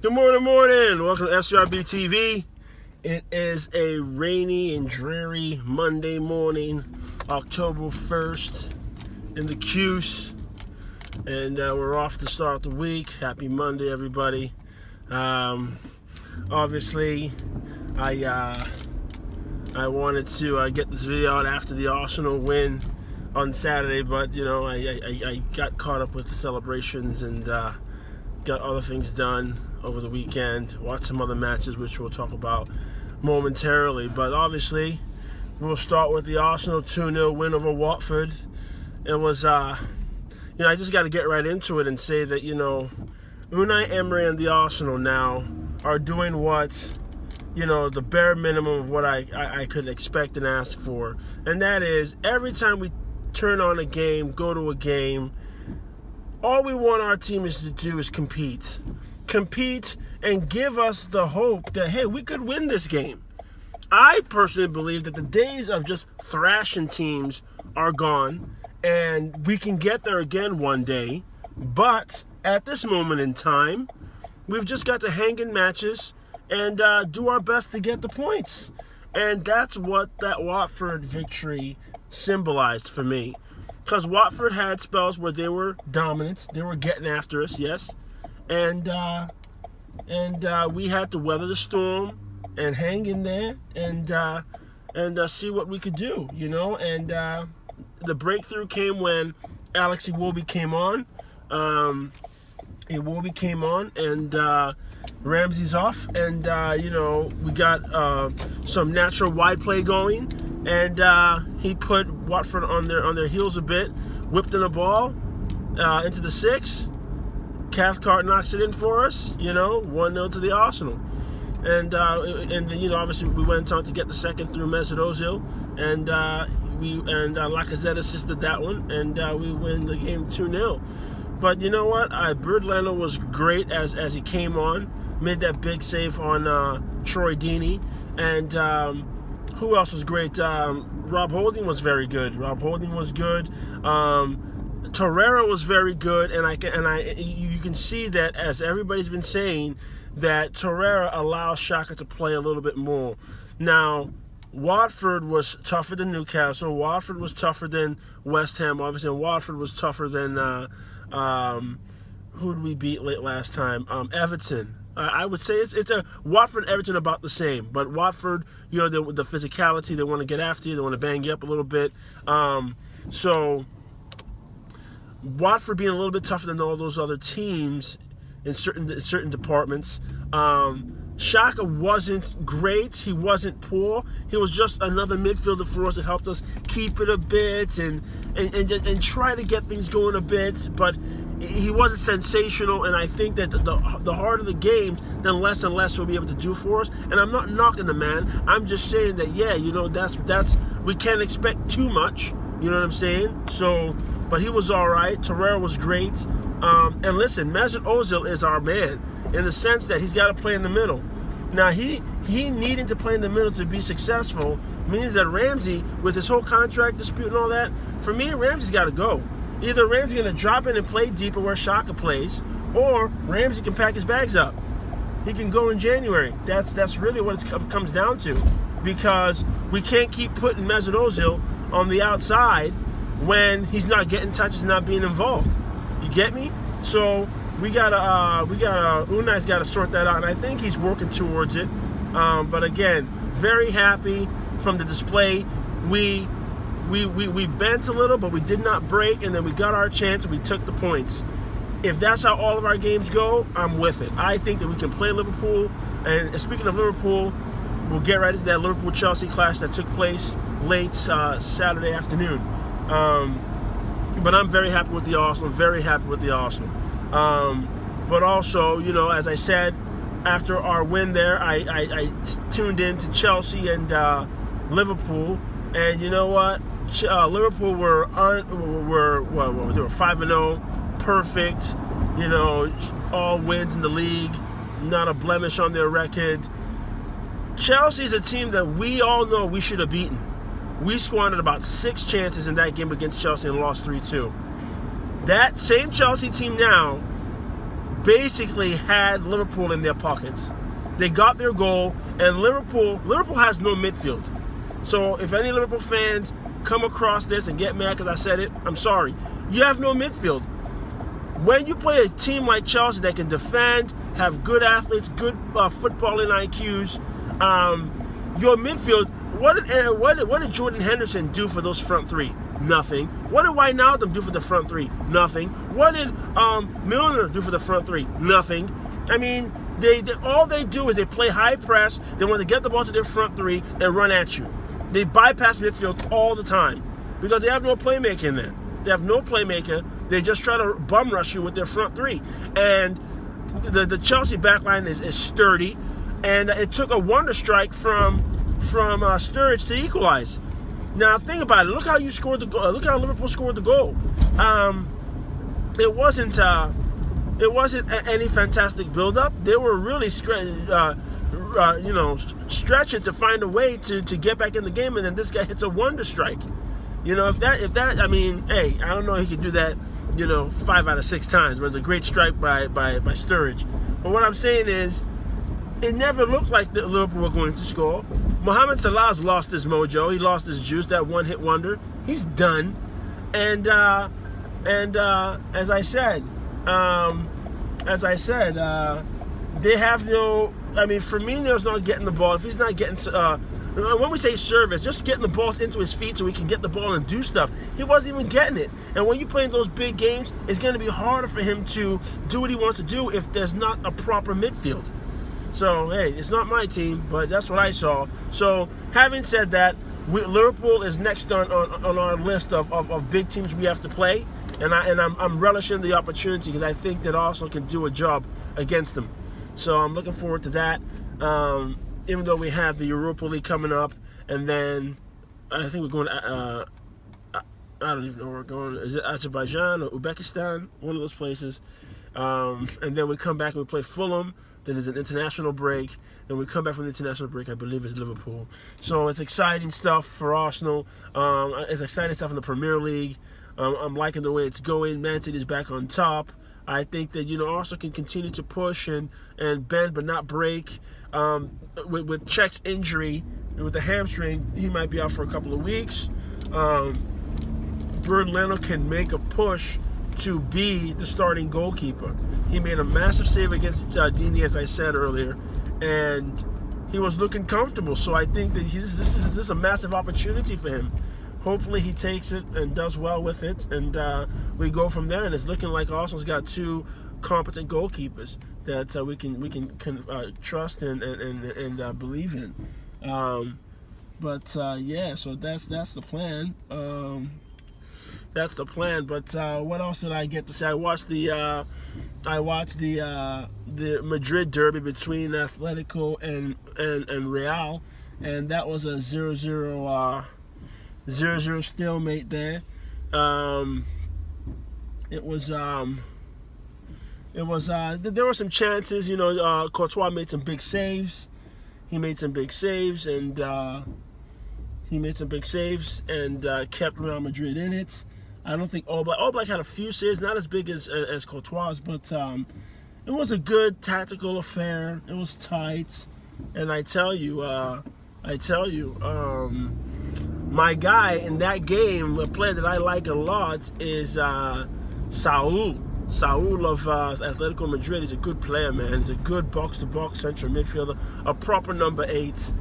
Good morning. Welcome to SRB TV. It is a rainy and dreary Monday morning, October 1st, in the Cuse, and we're off to start the week. Happy Monday, everybody. Obviously, I wanted to get this video out after the Arsenal win on Saturday, but I got caught up with the celebrations and got other things done over the weekend. Watched some other matches, which we'll talk about momentarily. But obviously, we'll start with the Arsenal 2-0 win over Watford. It was, I just got to get right into it and say that, Unai Emery and the Arsenal now are doing what, the bare minimum of what I could expect and ask for. And that is, every time we turn on a game, go to a game, all we want our team is to do is compete and give us the hope that, hey, we could win this game. I personally believe that the days of just thrashing teams are gone, and we can get there again one day. But at this moment in time, we've just got to hang in matches and do our best to get the points. And that's what that Watford victory symbolized for me. Because Watford had spells where they were dominant. They were getting after us, yes. And we had to weather the storm and hang in there and see what we could do, And the breakthrough came when Alex Iwobi came on. And Ramsey's off. And, we got some natural wide play going. And he put Watford on their heels a bit, whipped in the ball into the 6. Cathcart knocks it in for us, 1-0 to the Arsenal. And obviously we went on to get the second through Mesut Ozil, and Lacazette assisted that one, and we win the game 2-0. But you know what? Birdlander was great as he came on, made that big save on Troy Deeney, and who else was great? Rob Holding was very good. Torreira was very good, and you can see that, as everybody's been saying, that Torreira allows Xhaka to play a little bit more. Now, Watford was tougher than Newcastle. Watford was tougher than West Ham, obviously, and Watford was tougher than who did we beat last time? Everton. I would say it's a Watford-Everton about the same, but Watford, the physicality, they want to get after you, they want to bang you up a little bit. So Watford being a little bit tougher than all those other teams in certain departments. Xhaka wasn't great. He wasn't poor. He was just another midfielder for us that helped us keep it a bit and try to get things going a bit. But he wasn't sensational, and I think that the harder the games, then less and less he'll be able to do for us. And I'm not knocking the man. I'm just saying that, that's we can't expect too much. You know what I'm saying? So, but he was all right. Torreira was great. And listen, Mesut Ozil is our man in the sense that he's got to play in the middle. Now, he needing to play in the middle to be successful means that Ramsey, with his whole contract dispute and all that, for me, Ramsey's got to go. Either Ramsey's going to drop in and play deeper where Xhaka plays, or Ramsey can pack his bags up. He can go in January. That's really what it comes down to, because we can't keep putting Mesut Ozil on the outside when he's not getting touches and not being involved. You get me? So Unai's got to sort that out, and I think he's working towards it. But again, very happy from the display. We bent a little, but we did not break, and then we got our chance and we took the points. If that's how all of our games go, I'm with it. I think that we can play Liverpool, and speaking of Liverpool, we'll get right into that Liverpool-Chelsea clash that took place late Saturday afternoon. But I'm very happy with the Arsenal, but also, as I said, after our win there, I tuned in to Chelsea and Liverpool, and you know what? Liverpool were 5-0, perfect, all wins in the league, not a blemish on their record. Chelsea's a team that we all know we should have beaten. We squandered about 6 chances in that game against Chelsea and lost 3-2. That same Chelsea team now basically had Liverpool in their pockets. They got their goal, and Liverpool has no midfield. So if any Liverpool fans come across this and get mad because I said it, I'm sorry. You have no midfield. When you play a team like Chelsea that can defend, have good athletes, good footballing IQs, your midfield, what did Jordan Henderson do for those front three? Nothing. What did Wijnaldum do for the front three? Nothing. What did Milner do for the front three? Nothing. I mean, all they do is they play high press. They want to get the ball to their front three and run at you. They bypass midfield all the time because they have no playmaker in there. They have no playmaker. They just try to bum rush you with their front three. And the Chelsea backline is sturdy. And it took a wonder strike from Sturridge to equalize. Now think about it. Look how you scored the goal. Look how Liverpool scored the goal. It wasn't any fantastic build-up. They were really stretching to find a way to get back in the game, and then this guy hits a wonder strike. If that, I mean, hey, I don't know if he can do that, 5 out of 6 times, but it's a great strike by Sturridge. But what I'm saying is, it never looked like the Liverpool were going to score. Mohamed Salah's lost his mojo. He lost his juice. That one-hit wonder. He's done. And as I said, they have no. I mean, Firmino's not getting the ball. If he's not getting, when we say service, just getting the balls into his feet so he can get the ball and do stuff. He wasn't even getting it. And when you play in those big games, it's going to be harder for him to do what he wants to do if there's not a proper midfield. So, hey, it's not my team, but that's what I saw. So, having said that, Liverpool is next on our list of big teams we have to play, and I'm relishing the opportunity because I think that Arsenal can do a job against them. So I'm looking forward to that. Even though we have the Europa League coming up, and then I think we're going to I don't even know where we're going. Is it Azerbaijan or Uzbekistan? One of those places. And then we come back and we play Fulham. Then there's an international break. Then we come back from the international break, I believe it's Liverpool. So it's exciting stuff for Arsenal. It's exciting stuff in the Premier League. I'm liking the way it's going. Man City's back on top. I think that, Arsenal can continue to push and bend but not break. With Czech's injury, with the hamstring, he might be out for a couple of weeks. Bernd Leno can make a push to be the starting goalkeeper. He made a massive save against Dini, as I said earlier, and he was looking comfortable. So I think that this is a massive opportunity for him. Hopefully he takes it and does well with it, and we go from there. And it's looking like Arsenal's got 2 competent goalkeepers that we can trust and believe in. Yeah, so that's the plan. That's the plan. But what else did I get to say? I watched the Madrid derby between Atletico and Real, and that was a 0-0 stalemate there. There were some chances. Courtois made some big saves. And kept Real Madrid in it. I don't think Oblak had a few saves, not as big as Courtois, but it was a good tactical affair. It was tight, and I tell you, my guy in that game, a player that I like a lot, is Saul. Saul of Atletico Madrid is a good player, man. He's a good box-to-box central midfielder, a proper number 8.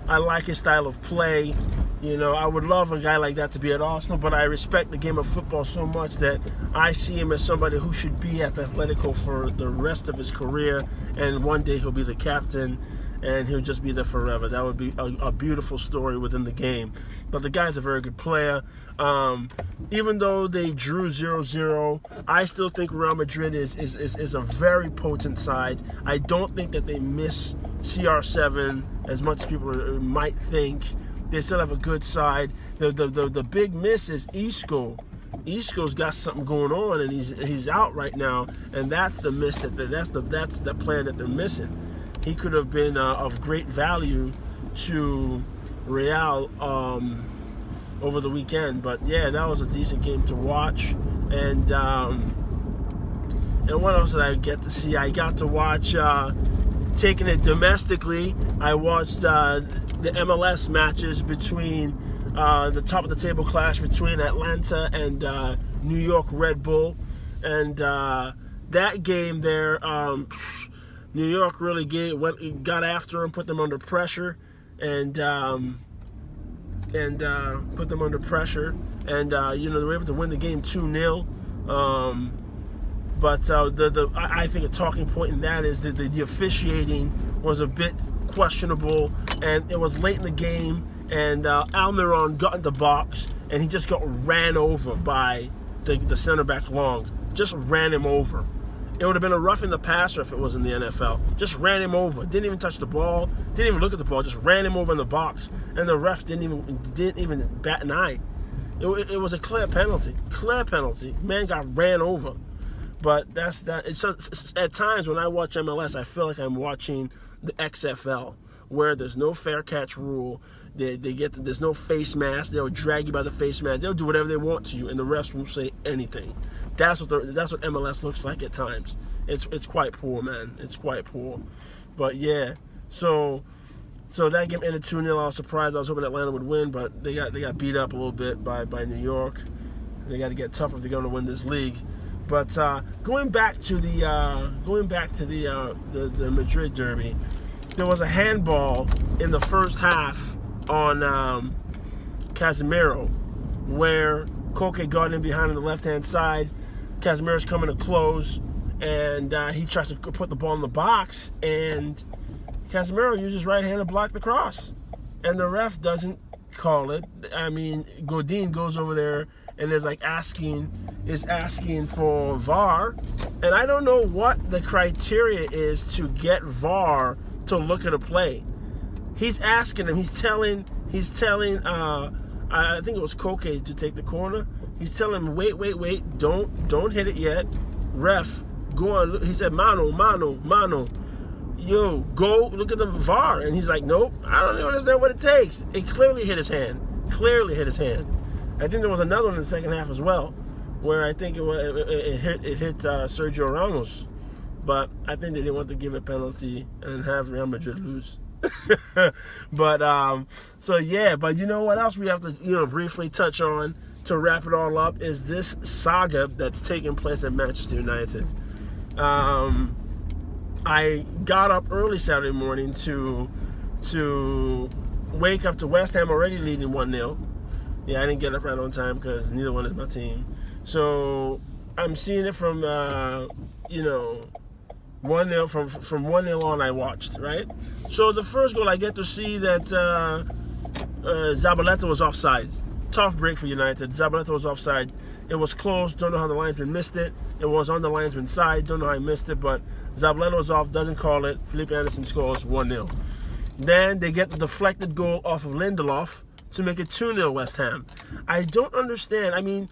I like his style of play. I would love a guy like that to be at Arsenal, but I respect the game of football so much that I see him as somebody who should be at Atletico for the rest of his career, and one day he'll be the captain, and he'll just be there forever. That would be a beautiful story within the game. But the guy's a very good player. Even though they drew 0-0, I still think Real Madrid is a very potent side. I don't think that they miss CR7 as much as people might think. They still have a good side. The big miss is Isco. Isco's got something going on, and he's out right now, and that's the miss. That's the player that they're missing. He could have been of great value to Real over the weekend. But yeah, that was a decent game to watch, and And what else did I get to see? I got to watch, taking it domestically, I watched the MLS matches between the top of the table clash between Atlanta and New York Red Bull. And that game there, New York really got after them, put them under pressure, and put them under pressure. And, they were able to win the game 2-0. But I think a talking point in that is that the officiating was a bit questionable, and it was late in the game, and Almiron got in the box, and he just got ran over by the center back Long. Just ran him over. It would have been a roughing the passer if it was in the NFL. Just ran him over. Didn't even touch the ball. Didn't even look at the ball. Just ran him over in the box, and the ref didn't even bat an eye. It was a clear penalty. Clear penalty. Man got ran over. But that's that. It's at times when I watch MLS, I feel like I'm watching the XFL, where there's no fair catch rule. There's no face mask. They'll drag you by the face mask. They'll do whatever they want to you, and the refs won't say anything. That's what MLS looks like at times. It's quite poor, man. It's quite poor. But yeah, so that game ended 2-0. I was surprised. I was hoping Atlanta would win, but they got beat up a little bit by New York. They got to get tougher if they're going to win this league. But going back to the Madrid derby, there was a handball in the first half on Casemiro, where Koke got in behind on the left-hand side. Casemiro's coming to close, and he tries to put the ball in the box, and Casemiro uses right hand to block the cross, and the ref doesn't call it. I mean, Godin goes over there and is asking for VAR, and I don't know what the criteria is to get VAR to look at a play. He's asking him. He's telling. I think it was Koke to take the corner. He's telling him, wait, don't hit it yet. Ref, go on. He said, mano. Yo, go look at the VAR. And he's like, nope, I don't even understand what it takes. It clearly hit his hand. I think there was another one in the second half as well, where I think it hit Sergio Ramos. But I think they didn't want to give a penalty and have Real Madrid lose. But but you know what else we have to briefly touch on to wrap it all up is this saga that's taking place at Manchester United. I got up early Saturday morning to wake up to West Ham already leading 1-0. Yeah, I didn't get up right on time because neither one is my team. So I'm seeing it from 1-0 from 1-0 on. I watched, right. So the first goal, I get to see that Zabaleta was offside. Tough break for United. Zabaleta was offside. It was close. Don't know how the linesman missed it. It was on the linesman's side. Don't know how he missed it, but Zabaleta was off. Doesn't call it. Felipe Anderson scores 1-0. Then they get the deflected goal off of Lindelof to make it 2-0 West Ham. I don't understand. I mean,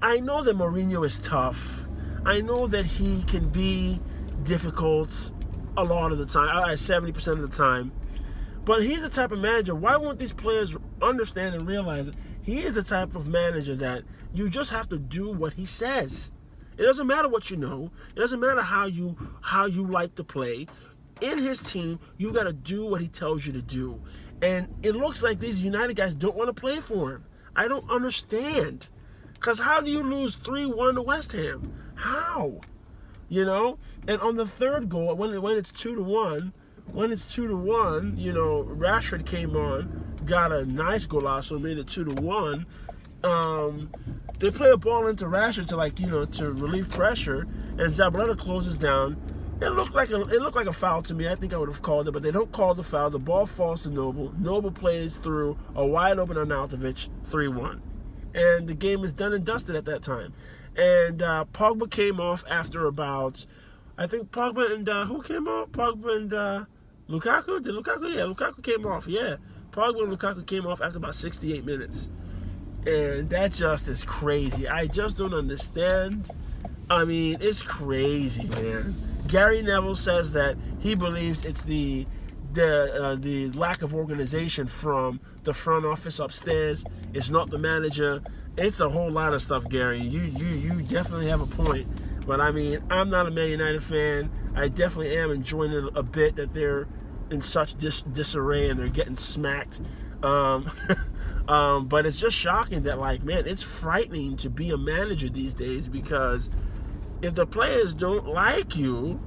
I know that Mourinho is tough. I know that he can be difficult a lot of the time, 70% of the time. But he's the type of manager, why won't these players understand and realize that he is the type of manager that you just have to do what he says. It doesn't matter what you know. It doesn't matter how you like to play. In his team, you got to do what he tells you to do. And it looks like these United guys don't want to play for him. I don't understand. Because how do you lose 3-1 to West Ham? How? And on the third goal, when it's 2-1, Rashford came on, got a nice golazo, made it 2-1. They play a ball into Rashford to relieve pressure, and Zabaleta closes down. It looked like a foul to me. I think I would have called it, but they don't call the foul. The ball falls to Noble. Noble plays through a wide open Arnautovic, 3-1. And the game is done and dusted at that time. And Pogba came off after about, I think Pogba and who came off? Pogba and Lukaku? Did Lukaku? Yeah, Lukaku came off. Yeah, Pogba and Lukaku came off after about 68 minutes. And that just is crazy. I just don't understand. I mean, it's crazy, man. Gary Neville says that he believes it's the lack of organization from the front office upstairs. It's not the manager. It's a whole lot of stuff, Gary. You definitely have a point. But I mean, I'm not a Man United fan. I definitely am enjoying it a bit that they're in such disarray and they're getting smacked. But it's just shocking that, like, man, it's frightening to be a manager these days, because if the players don't like you,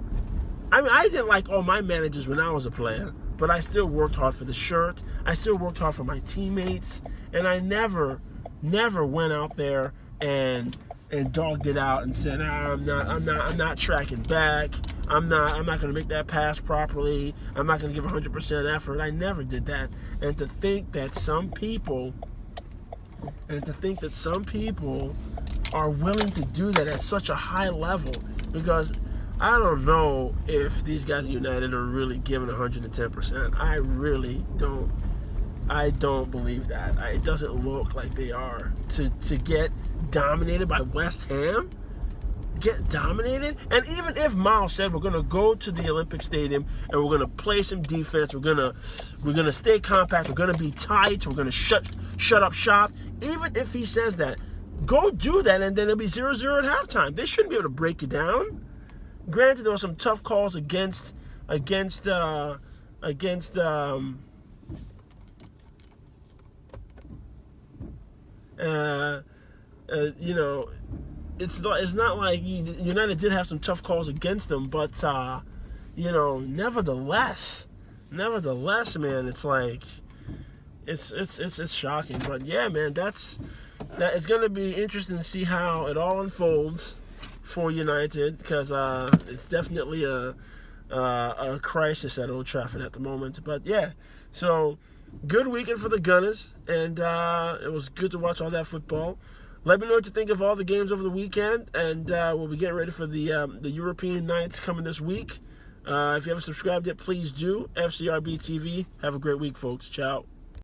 I mean, I didn't like all my managers when I was a player, but I still worked hard for the shirt. I still worked hard for my teammates, and I never went out there and dogged it out and said, I'm not tracking back. I'm not going to make that pass properly. I'm not going to give 100% effort. I never did that. And to think that some people are willing to do that at such a high level, because I don't know if these guys at United are really giving 110%. I really don't. I don't believe that. It doesn't look like they are. To get dominated by West Ham, get dominated. And even if Miles said we're gonna go to the Olympic Stadium and we're gonna play some defense, we're gonna stay compact, we're gonna be tight, we're gonna shut up shop. Even if he says that, go do that, and then it'll be 0-0 at halftime. They shouldn't be able to break you down. Granted, there were some tough calls against you know, it's not like United did have some tough calls against them, but you know, nevertheless, man, it's like it's shocking. But yeah, man, it's going to be interesting to see how it all unfolds for United, because it's definitely a crisis at Old Trafford at the moment. But yeah, so good weekend for the Gunners, and it was good to watch all that football. Let me know what you think of all the games over the weekend, and we'll be getting ready for the European nights coming this week. If you haven't subscribed yet, please do. FCRB TV. Have a great week, folks. Ciao.